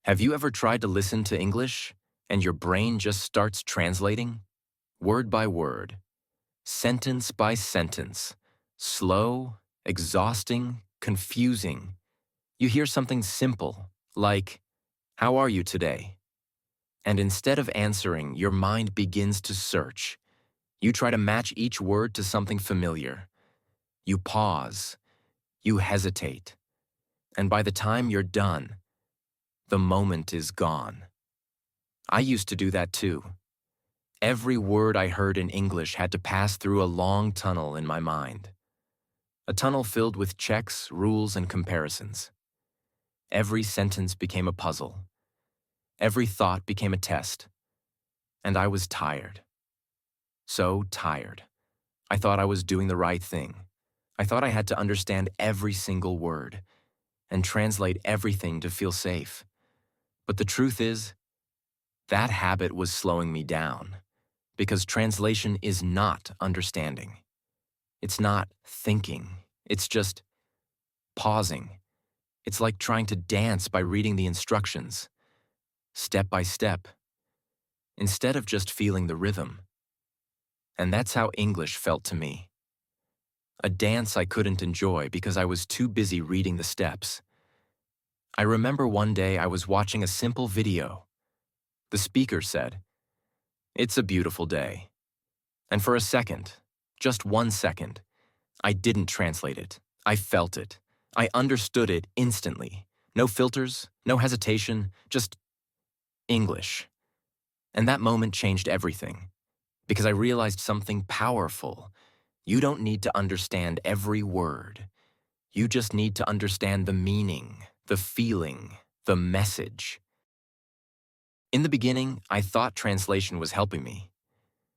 Have you ever tried to listen to English and your brain just starts translating? Word by word, sentence by sentence, slow, exhausting, confusing. You hear something simple, like, "How are you today?" And instead of answering, your mind begins to search. You try to match each word to something familiar. You pause, you hesitate, and by the time you're done, the moment is gone. I used to do that too. Every word I heard in English had to pass through a long tunnel in my mind. A tunnel filled with checks, rules, and comparisons. Every sentence became a puzzle. Every thought became a test. And I was tired. So tired. I thought I was doing the right thing. I thought I had to understand every single word and translate everything to feel safe. But the truth is, that habit was slowing me down, because translation is not understanding. It's not thinking. It's just pausing. It's like trying to dance by reading the instructions, step by step, instead of just feeling the rhythm. And that's how English felt to me. A dance I couldn't enjoy because I was too busy reading the steps. I remember one day I was watching a simple video. The speaker said, "It's a beautiful day." And for a second, just 1 second, I didn't translate it. I felt it. I understood it instantly. No filters, no hesitation, just English. And that moment changed everything, because I realized something powerful. You don't need to understand every word. You just need to understand the meaning, the feeling, the message. In the beginning, I thought translation was helping me.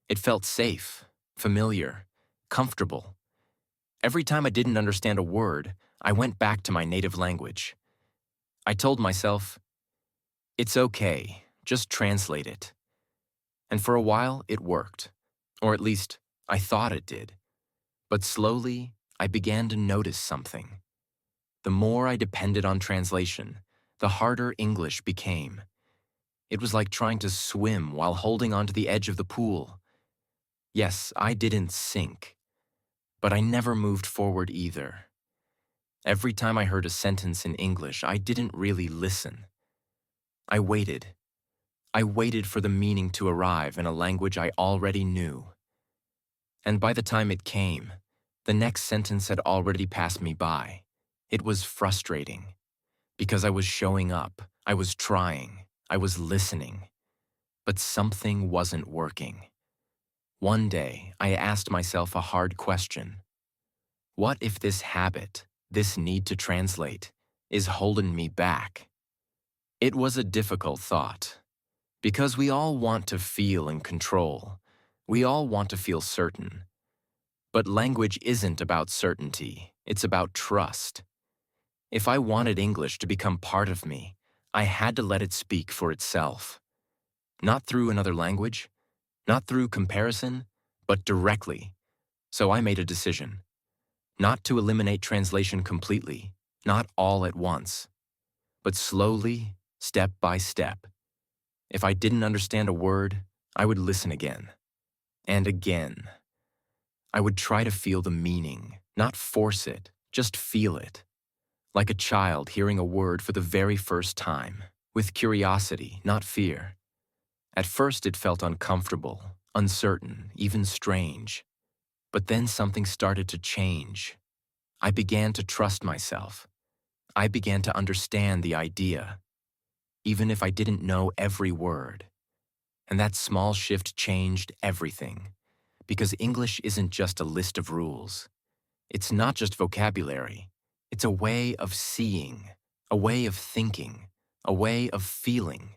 It felt safe, familiar, comfortable. Every time I didn't understand a word, I went back to my native language. I told myself, "It's okay, just translate it." And for a while, it worked. Or at least, I thought it did. But slowly, I began to notice something. The more I depended on translation, the harder English became. It was like trying to swim while holding onto the edge of the pool. Yes, I didn't sink, but I never moved forward either. Every time I heard a sentence in English, I didn't really listen. I waited. I waited for the meaning to arrive in a language I already knew. And by the time it came, the next sentence had already passed me by. It was frustrating, because I was showing up, I was trying, I was listening, but something wasn't working. One day, I asked myself a hard question. What if this habit, this need to translate, is holding me back? It was a difficult thought, because we all want to feel in control. We all want to feel certain. But language isn't about certainty, it's about trust. If I wanted English to become part of me, I had to let it speak for itself. Not through another language, not through comparison, but directly. So I made a decision. Not to eliminate translation completely, not all at once, but slowly, step by step. If I didn't understand a word, I would listen again. And again. I would try to feel the meaning, not force it, just feel it. Like a child hearing a word for the very first time, with curiosity, not fear. At first it felt uncomfortable, uncertain, even strange. But then something started to change. I began to trust myself. I began to understand the idea, even if I didn't know every word. And that small shift changed everything, because English isn't just a list of rules. It's not just vocabulary. It's a way of seeing, a way of thinking, a way of feeling.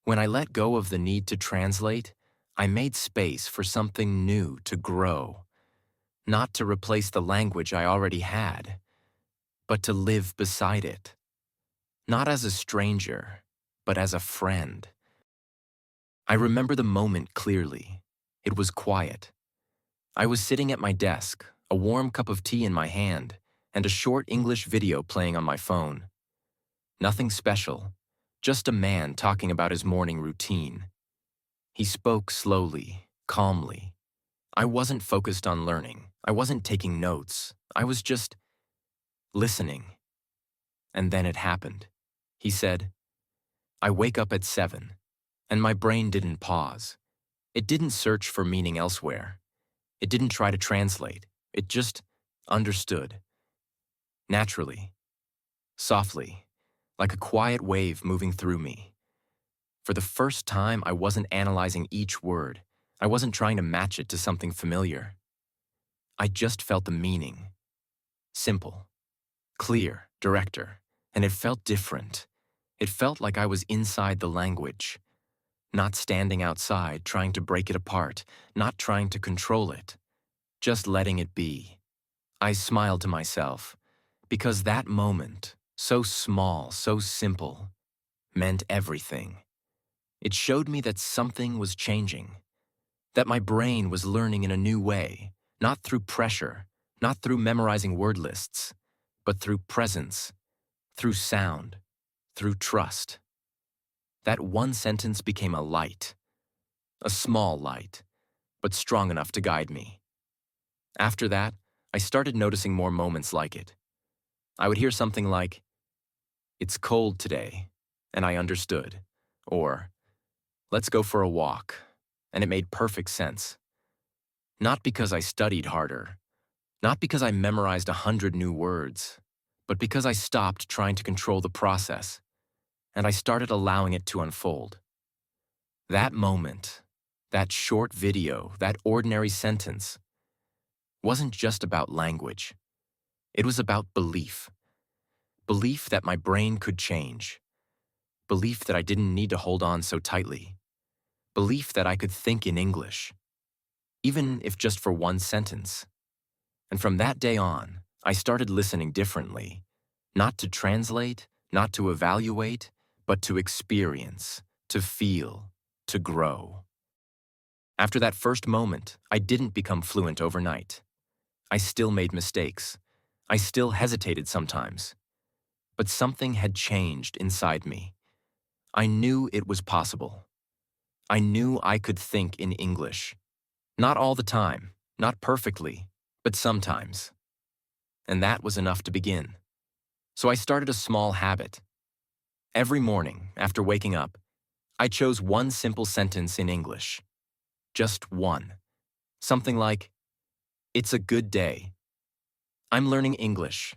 When I let go of the need to translate, I made space for something new to grow, not to replace the language I already had, but to live beside it. Not as a stranger, but as a friend. I remember the moment clearly. It was quiet. I was sitting at my desk, a warm cup of tea in my hand, and a short English video playing on my phone. Nothing special, Just a man talking about his morning routine. He spoke slowly, calmly. I wasn't focused on learning. I wasn't taking notes. I was just listening. And then it happened. He said, I wake up at 7, and my brain didn't pause. It didn't search for meaning elsewhere. It didn't try to translate. It just understood. Naturally, softly, like a quiet wave moving through me. For the first time, I wasn't analyzing each word. I wasn't trying to match it to something familiar. I just felt the meaning. Simple, clear, director, and it felt different. It felt like I was inside the language, not standing outside trying to break it apart, not trying to control it, just letting it be. I smiled to myself, because that moment, so small, so simple, meant everything. It showed me that something was changing, that my brain was learning in a new way, not through pressure, not through memorizing word lists, but through presence, through sound, through trust. That one sentence became a light, a small light, but strong enough to guide me. After that, I started noticing more moments like it. I would hear something like, "It's cold today," and I understood. Or, "Let's go for a walk," and it made perfect sense. Not because I studied harder, not because I memorized 100 new words, but because I stopped trying to control the process, and I started allowing it to unfold. That moment, that short video, that ordinary sentence, wasn't just about language. It was about belief. Belief that my brain could change. Belief that I didn't need to hold on so tightly. Belief that I could think in English, even if just for one sentence. And from that day on, I started listening differently, not to translate, not to evaluate, but to experience, to feel, to grow. After that first moment, I didn't become fluent overnight. I still made mistakes. I still hesitated sometimes. But something had changed inside me. I knew it was possible. I knew I could think in English. Not all the time, not perfectly, but sometimes. And that was enough to begin. So I started a small habit. Every morning, after waking up, I chose one simple sentence in English. Just one. Something like, "It's a good day. I'm learning English.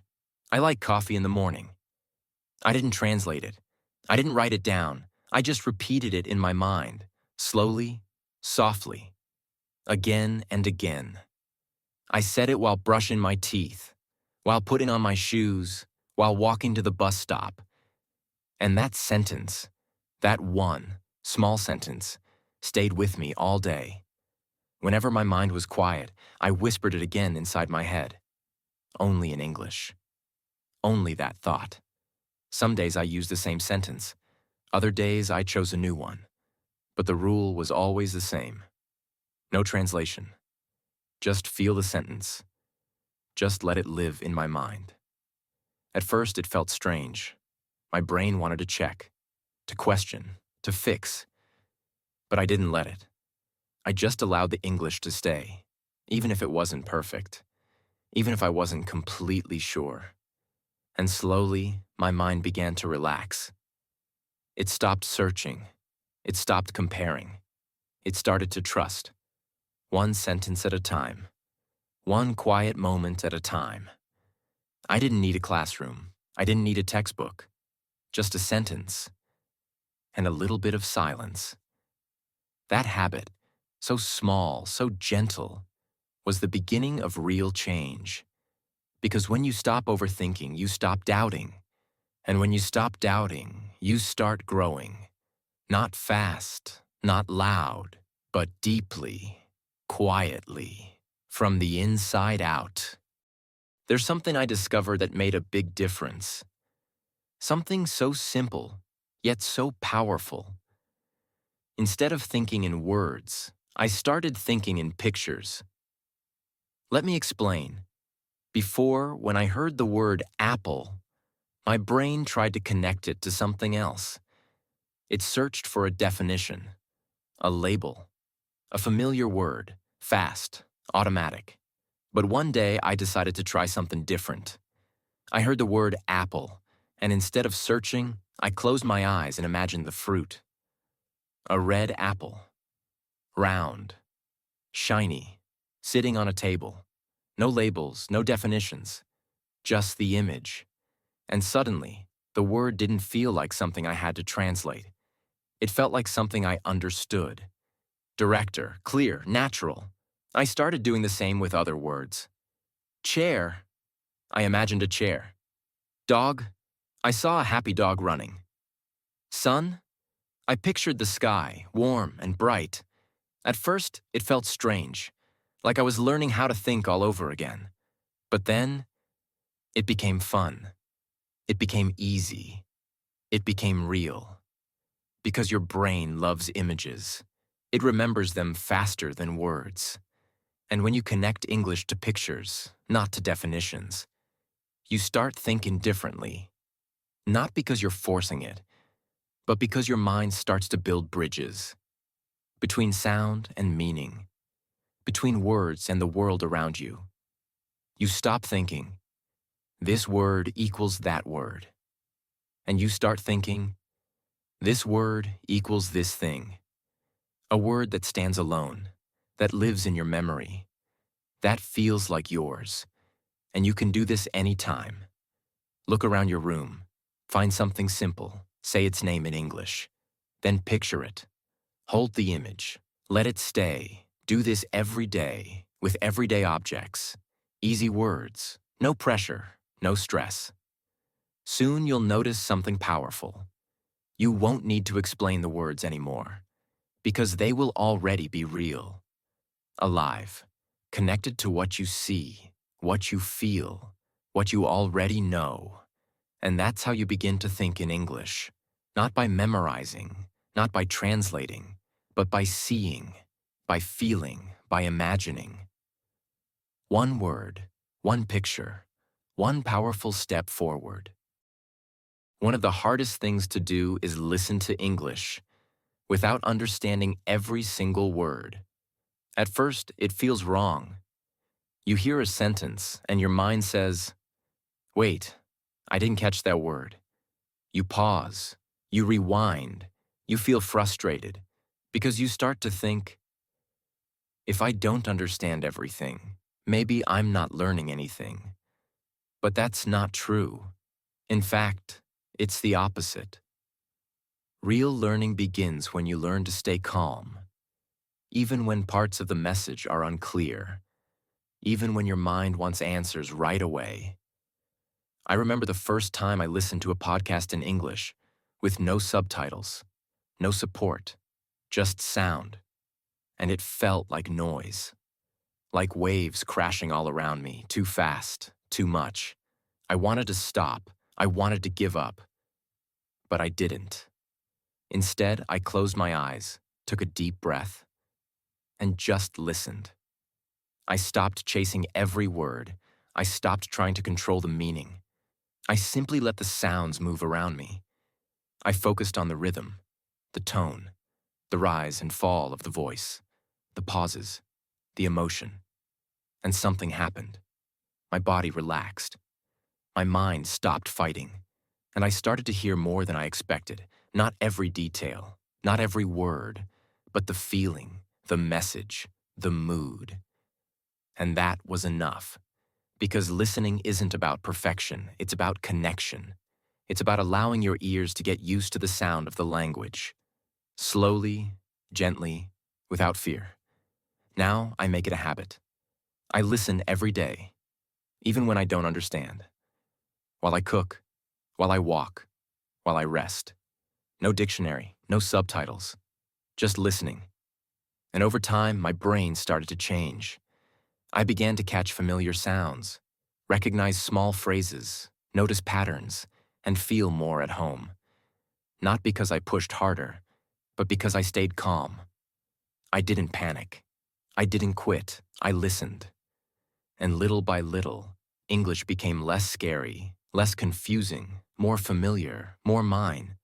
I like coffee in the morning." I didn't translate it. I didn't write it down. I just repeated it in my mind, slowly, softly, again and again. I said it while brushing my teeth, while putting on my shoes, while walking to the bus stop. And that sentence, that one small sentence, stayed with me all day. Whenever my mind was quiet, I whispered it again inside my head. Only in English. Only that thought. Some days I used the same sentence. Other days I chose a new one. But the rule was always the same. No translation. Just feel the sentence. Just let it live in my mind. At first it felt strange. My brain wanted to check, to question, to fix. But I didn't let it. I just allowed the English to stay, even if it wasn't perfect, even if I wasn't completely sure. And slowly, my mind began to relax. It stopped searching. It stopped comparing. It started to trust. One sentence at a time. One quiet moment at a time. I didn't need a classroom. I didn't need a textbook. Just a sentence. And a little bit of silence. That habit, so small, so gentle, was the beginning of real change. Because when you stop overthinking, you stop doubting. And when you stop doubting, you start growing. Not fast, not loud, but deeply, quietly, from the inside out. There's something I discovered that made a big difference. Something so simple, yet so powerful. Instead of thinking in words, I started thinking in pictures. Let me explain. Before, when I heard the word apple, my brain tried to connect it to something else. It searched for a definition, a label, a familiar word, fast, automatic. But one day I decided to try something different. I heard the word apple, and instead of searching, I closed my eyes and imagined the fruit. A red apple, round, shiny, sitting on a table. No labels, no definitions, just the image. And suddenly, the word didn't feel like something I had to translate. It felt like something I understood. Director, clear, natural. I started doing the same with other words. Chair. I imagined a chair. Dog. I saw a happy dog running. Sun. I pictured the sky, warm and bright. At first, it felt strange, like I was learning how to think all over again. But then, it became fun. It became easy. It became real. Because your brain loves images. It remembers them faster than words. And when you connect English to pictures, not to definitions, you start thinking differently. Not because you're forcing it, but because your mind starts to build bridges. Between sound and meaning. Between words and the world around you. You stop thinking, this word equals that word. And you start thinking, this word equals this thing. A word that stands alone, that lives in your memory, that feels like yours. And you can do this anytime. Look around your room, find something simple, say its name in English, then picture it. Hold the image, let it stay. Do this every day, with everyday objects. Easy words, no pressure, no stress. Soon you'll notice something powerful. You won't need to explain the words anymore, because they will already be real, alive, connected to what you see, what you feel, what you already know. And that's how you begin to think in English, not by memorizing, not by translating, but by seeing, by feeling, by imagining. One word, one picture, one powerful step forward. One of the hardest things to do is listen to English without understanding every single word. At first, it feels wrong. You hear a sentence and your mind says, wait, I didn't catch that word. You pause, you rewind, you feel frustrated because you start to think, if I don't understand everything, maybe I'm not learning anything. But that's not true. In fact, it's the opposite. Real learning begins when you learn to stay calm, even when parts of the message are unclear, even when your mind wants answers right away. I remember the first time I listened to a podcast in English with no subtitles, no support, just sound, and it felt like noise, like waves crashing all around me, too fast, too much. I wanted to stop, I wanted to give up, but I didn't. Instead, I closed my eyes, took a deep breath, and just listened. I stopped chasing every word. I stopped trying to control the meaning. I simply let the sounds move around me. I focused on the rhythm, the tone, the rise and fall of the voice, the pauses, the emotion. And something happened. My body relaxed. My mind stopped fighting. And I started to hear more than I expected. Not every detail, not every word, but the feeling, the message, the mood. And that was enough. Because listening isn't about perfection, it's about connection. It's about allowing your ears to get used to the sound of the language. Slowly, gently, without fear. Now I make it a habit. I listen every day, even when I don't understand. While I cook, while I walk, while I rest. No dictionary, no subtitles, just listening. And over time, my brain started to change. I began to catch familiar sounds, recognize small phrases, notice patterns, and feel more at home. Not because I pushed harder, but because I stayed calm. I didn't panic. I didn't quit. I listened. And little by little, English became less scary, less confusing, more familiar, more mine.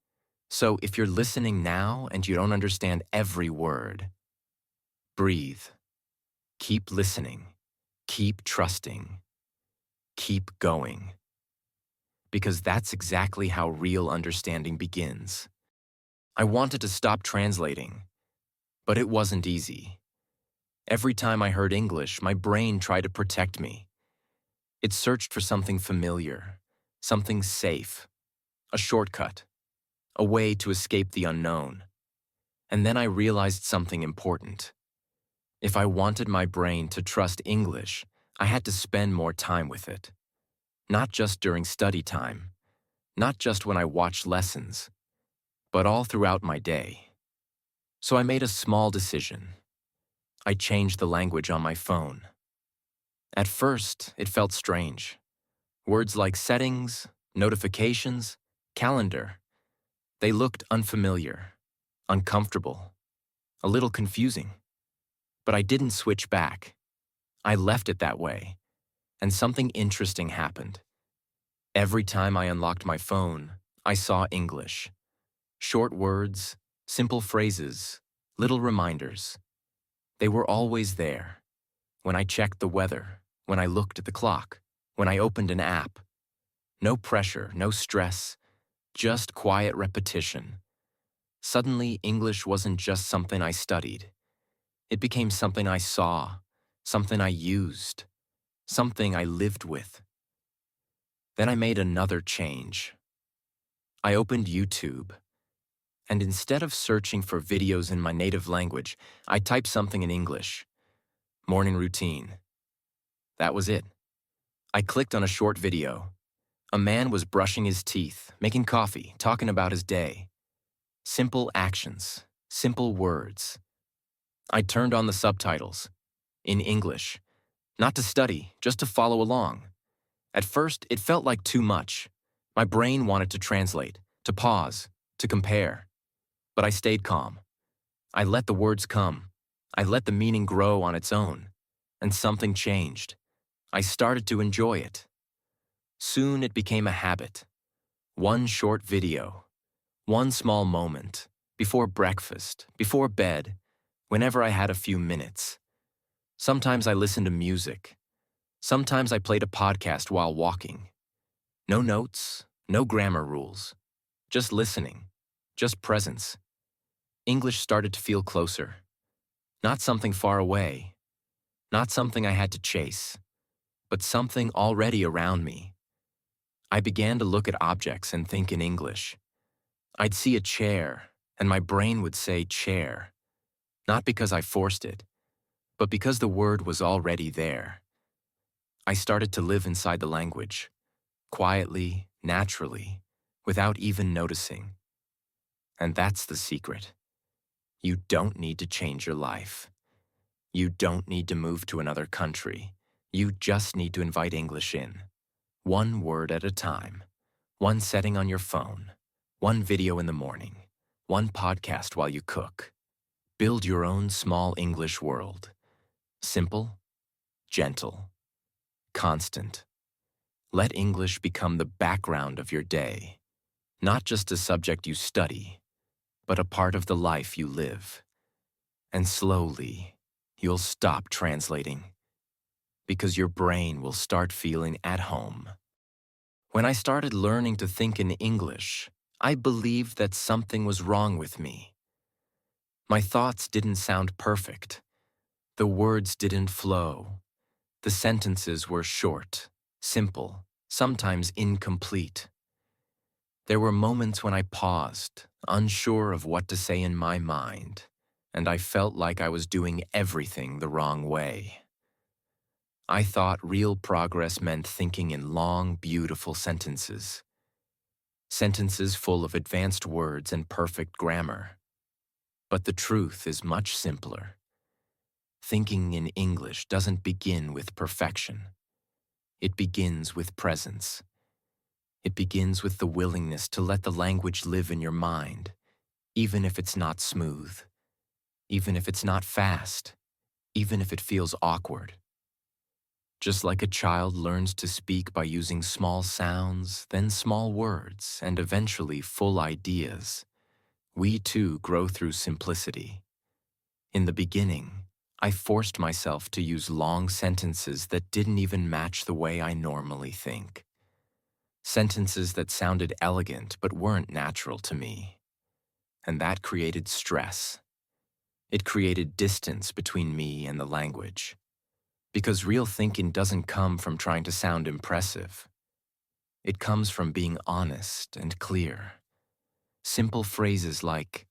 So if you're listening now and you don't understand every word, breathe. Keep listening. Keep trusting. Keep going. Because that's exactly how real understanding begins. I wanted to stop translating, but it wasn't easy. Every time I heard English, my brain tried to protect me. It searched for something familiar, something safe, a shortcut, a way to escape the unknown. And then I realized something important. If I wanted my brain to trust English, I had to spend more time with it. Not just during study time, not just when I watched lessons, but all throughout my day. So I made a small decision. I changed the language on my phone. At first, it felt strange. Words like settings, notifications, calendar, they looked unfamiliar, uncomfortable, a little confusing. But I didn't switch back. I left it that way, and something interesting happened. Every time I unlocked my phone, I saw English. Short words, simple phrases, little reminders. They were always there. When I checked the weather, when I looked at the clock, when I opened an app. No pressure, no stress, just quiet repetition. Suddenly, English wasn't just something I studied. It became something I saw, something I used, something I lived with. Then I made another change. I opened YouTube, and instead of searching for videos in my native language, I typed something in English. Morning routine. That was it. I clicked on a short video. A man was brushing his teeth, making coffee, talking about his day. Simple actions, simple words. I turned on the subtitles. In English. Not to study, just to follow along. At first, it felt like too much. My brain wanted to translate, to pause, to compare. But I stayed calm. I let the words come. I let the meaning grow on its own. And something changed. I started to enjoy it. Soon it became a habit. One short video. One small moment. Before breakfast, before bed, whenever I had a few minutes. Sometimes I listened to music. Sometimes I played a podcast while walking. No notes, no grammar rules. Just listening. Just presence. English started to feel closer. Not something far away. Not something I had to chase. But something already around me. I began to look at objects and think in English. I'd see a chair, and my brain would say chair. Not because I forced it, but because the word was already there. I started to live inside the language, quietly, naturally, without even noticing. And that's the secret. You don't need to change your life. You don't need to move to another country. You just need to invite English in. One word at a time. One setting on your phone. One video in the morning. One podcast while you cook. Build your own small English world. Simple, gentle, constant. Let English become the background of your day. Not just a subject you study, but a part of the life you live. And slowly, you'll stop translating, because your brain will start feeling at home. When I started learning to think in English, I believed that something was wrong with me. My thoughts didn't sound perfect. The words didn't flow. The sentences were short, simple, sometimes incomplete. There were moments when I paused, unsure of what to say in my mind, and I felt like I was doing everything the wrong way. I thought real progress meant thinking in long, beautiful sentences. Sentences full of advanced words and perfect grammar. But the truth is much simpler. Thinking in English doesn't begin with perfection. It begins with presence. It begins with the willingness to let the language live in your mind, even if it's not smooth, even if it's not fast, even if it feels awkward. Just like a child learns to speak by using small sounds, then small words, and eventually full ideas, We too grow through simplicity. In the beginning, I forced myself to use long sentences that didn't even match the way I normally think. Sentences that sounded elegant but weren't natural to me. And that created stress. It created distance between me and the language. Because real thinking doesn't come from trying to sound impressive. It comes from being honest and clear. Simple phrases like,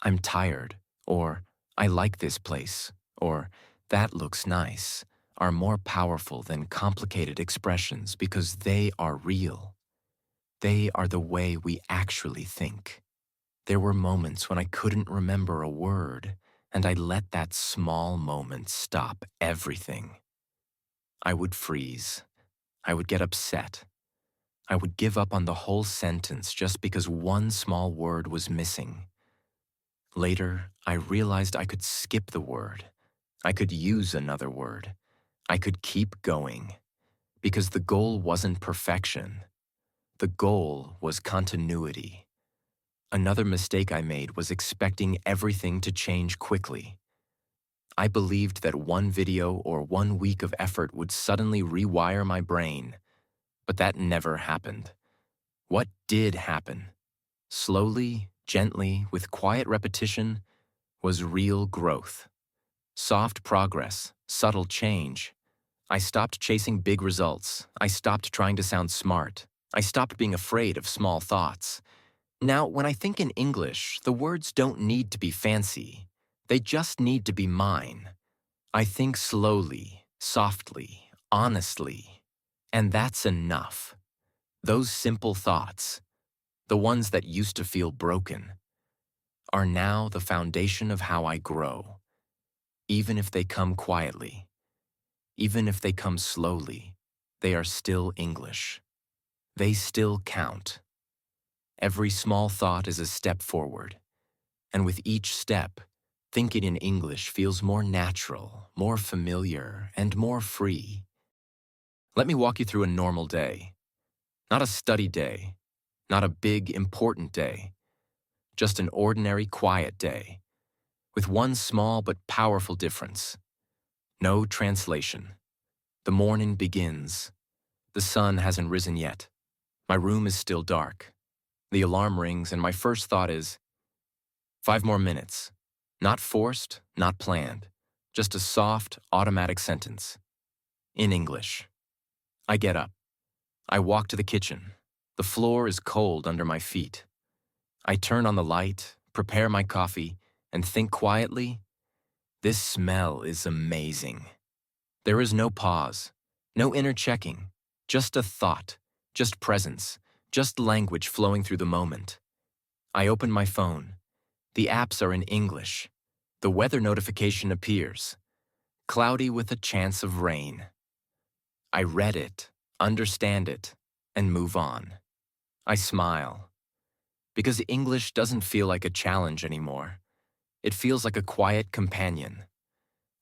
"I'm tired," or "I like this place," or "that looks nice," are more powerful than complicated expressions because they are real. They are the way we actually think. There were moments when I couldn't remember a word, and I let that small moment stop everything. I would freeze. I would get upset. I would give up on the whole sentence just because one small word was missing. Later, I realized I could skip the word. I could use another word. I could keep going. Because the goal wasn't perfection. The goal was continuity. Another mistake I made was expecting everything to change quickly. I believed that one video or 1 week of effort would suddenly rewire my brain, but that never happened. What did happen? Slowly, gently, with quiet repetition, was real growth. Soft progress, subtle change. I stopped chasing big results. I stopped trying to sound smart. I stopped being afraid of small thoughts. Now, when I think in English, the words don't need to be fancy. They just need to be mine. I think slowly, softly, honestly. And that's enough. Those simple thoughts, the ones that used to feel broken, are now the foundation of how I grow. Even if they come quietly, even if they come slowly, they are still English. They still count. Every small thought is a step forward, and with each step, thinking in English feels more natural, more familiar, and more free. Let me walk you through a normal day. Not a study day, not a big, important day, just an ordinary, quiet day, with one small but powerful difference. No translation. The morning begins. The sun hasn't risen yet. My room is still dark. The alarm rings, and my first thought is, 5 more minutes. Not forced, not planned. Just a soft, automatic sentence. In English. I get up. I walk to the kitchen. The floor is cold under my feet. I turn on the light, prepare my coffee, and think quietly, this smell is amazing. There is no pause, no inner checking, just a thought, just presence, just language flowing through the moment. I open my phone. The apps are in English. The weather notification appears. Cloudy with a chance of rain. I read it, understand it, and move on. I smile. Because English doesn't feel like a challenge anymore. It feels like a quiet companion.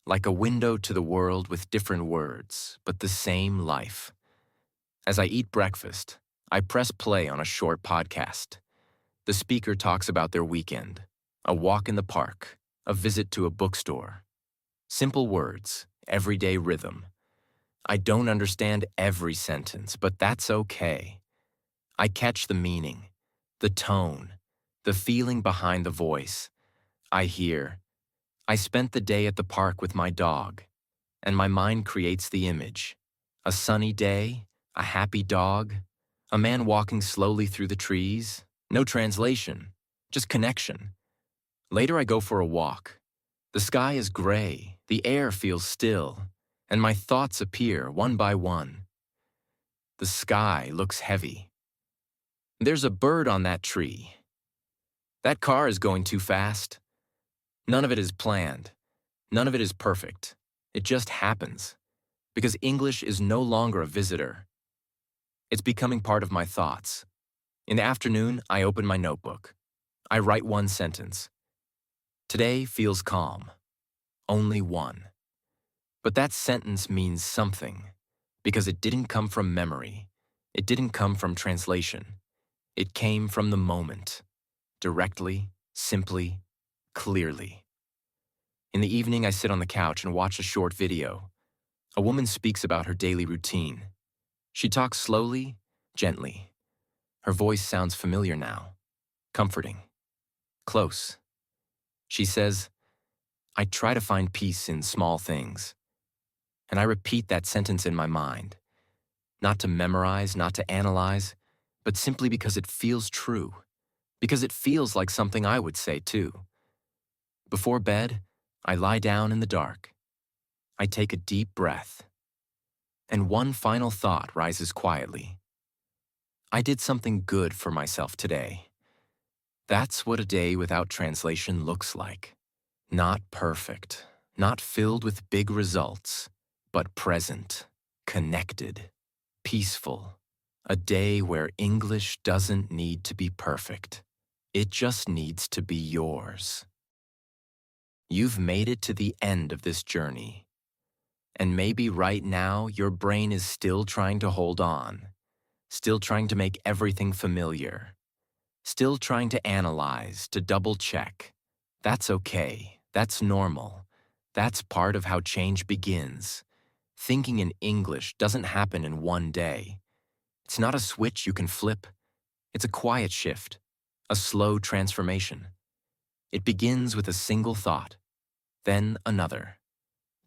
Like a window to the world with different words, but the same life. As I eat breakfast, I press play on a short podcast. The speaker talks about their weekend, a walk in the park, a visit to a bookstore. Simple words, everyday rhythm. I don't understand every sentence, but that's okay. I catch the meaning, the tone, the feeling behind the voice. I hear, I spent the day at the park with my dog, and my mind creates the image. A sunny day, a happy dog, a man walking slowly through the trees. No translation, just connection. Later I go for a walk. The sky is gray, the air feels still, and my thoughts appear one by one. The sky looks heavy. There's a bird on that tree. That car is going too fast. None of it is planned. None of it is perfect. It just happens. Because English is no longer a visitor. It's becoming part of my thoughts. In the afternoon, I open my notebook. I write one sentence. Today feels calm. Only one. But that sentence means something. Because it didn't come from memory. It didn't come from translation. It came from the moment. Directly, simply, clearly. In the evening, I sit on the couch and watch a short video. A woman speaks about her daily routine. She talks slowly, gently. Her voice sounds familiar now, comforting, close. She says, "I try to find peace in small things." And I repeat that sentence in my mind, not to memorize, not to analyze, but simply because it feels true, because it feels like something I would say too. Before bed, I lie down in the dark. I take a deep breath. And one final thought rises quietly. I did something good for myself today. That's what a day without translation looks like. Not perfect, not filled with big results, but present, connected, peaceful. A day where English doesn't need to be perfect. It just needs to be yours. You've made it to the end of this journey. And maybe right now your brain is still trying to hold on, still trying to make everything familiar, still trying to analyze, to double check. That's okay. That's normal. That's part of how change begins. Thinking in English doesn't happen in one day. It's not a switch you can flip. It's a quiet shift, a slow transformation. It begins with a single thought, then another,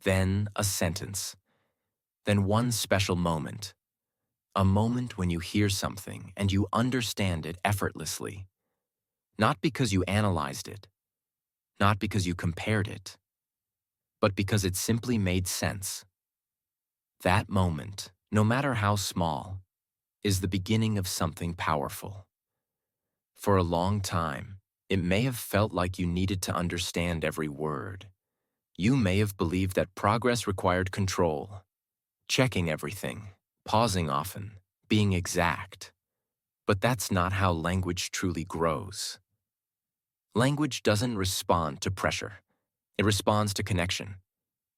then a sentence, then one special moment. A moment when you hear something and you understand it effortlessly. Not because you analyzed it, not because you compared it, but because it simply made sense. That moment, no matter how small, is the beginning of something powerful. For a long time, it may have felt like you needed to understand every word. You may have believed that progress required control, checking everything, pausing often, being exact. But that's not how language truly grows. Language doesn't respond to pressure. It responds to connection.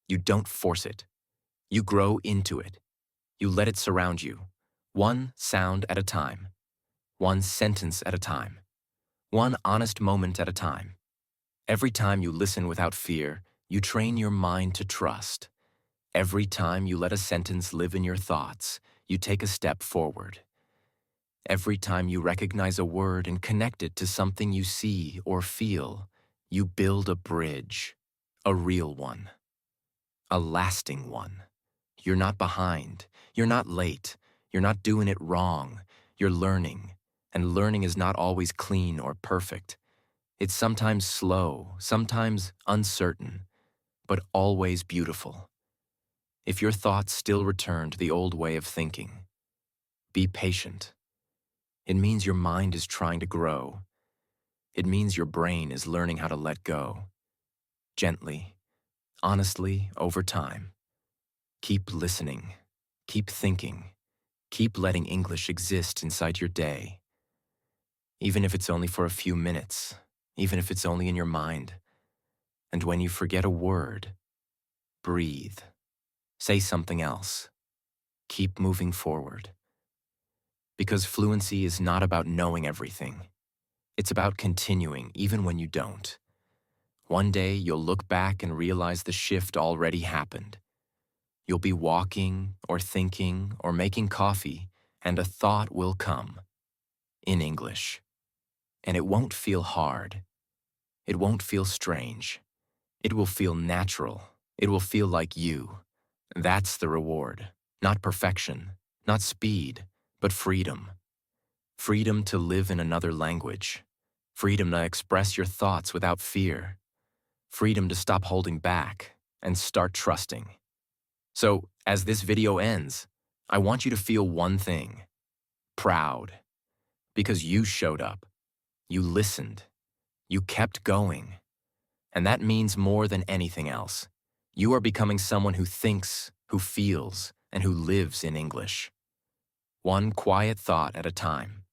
You don't force it. You grow into it. You let it surround you, one sound at a time, one sentence at a time, one honest moment at a time. Every time you listen without fear, you train your mind to trust. Every time you let a sentence live in your thoughts, you take a step forward. Every time you recognize a word and connect it to something you see or feel, you build a bridge, a real one, a lasting one. You're not behind, you're not late, you're not doing it wrong, you're learning, and learning is not always clean or perfect. It's sometimes slow, sometimes uncertain, but always beautiful. If your thoughts still return to the old way of thinking, be patient. It means your mind is trying to grow. It means your brain is learning how to let go. Gently, honestly, over time. Keep listening. Keep thinking. Keep letting English exist inside your day. Even if it's only for a few minutes, even if it's only in your mind. And when you forget a word, breathe. Say something else. Keep moving forward. Because fluency is not about knowing everything. It's about continuing even when you don't. One day you'll look back and realize the shift already happened. You'll be walking or thinking or making coffee, and a thought will come in English. And it won't feel hard. It won't feel strange. It will feel natural. It will feel like you. That's the reward. Not perfection, not speed, but freedom. Freedom to live in another language. Freedom to express your thoughts without fear. Freedom to stop holding back and start trusting. So, as this video ends, I want you to feel one thing. Proud. Because you showed up. You listened. You kept going. And that means more than anything else. You are becoming someone who thinks, who feels, and who lives in English. One quiet thought at a time.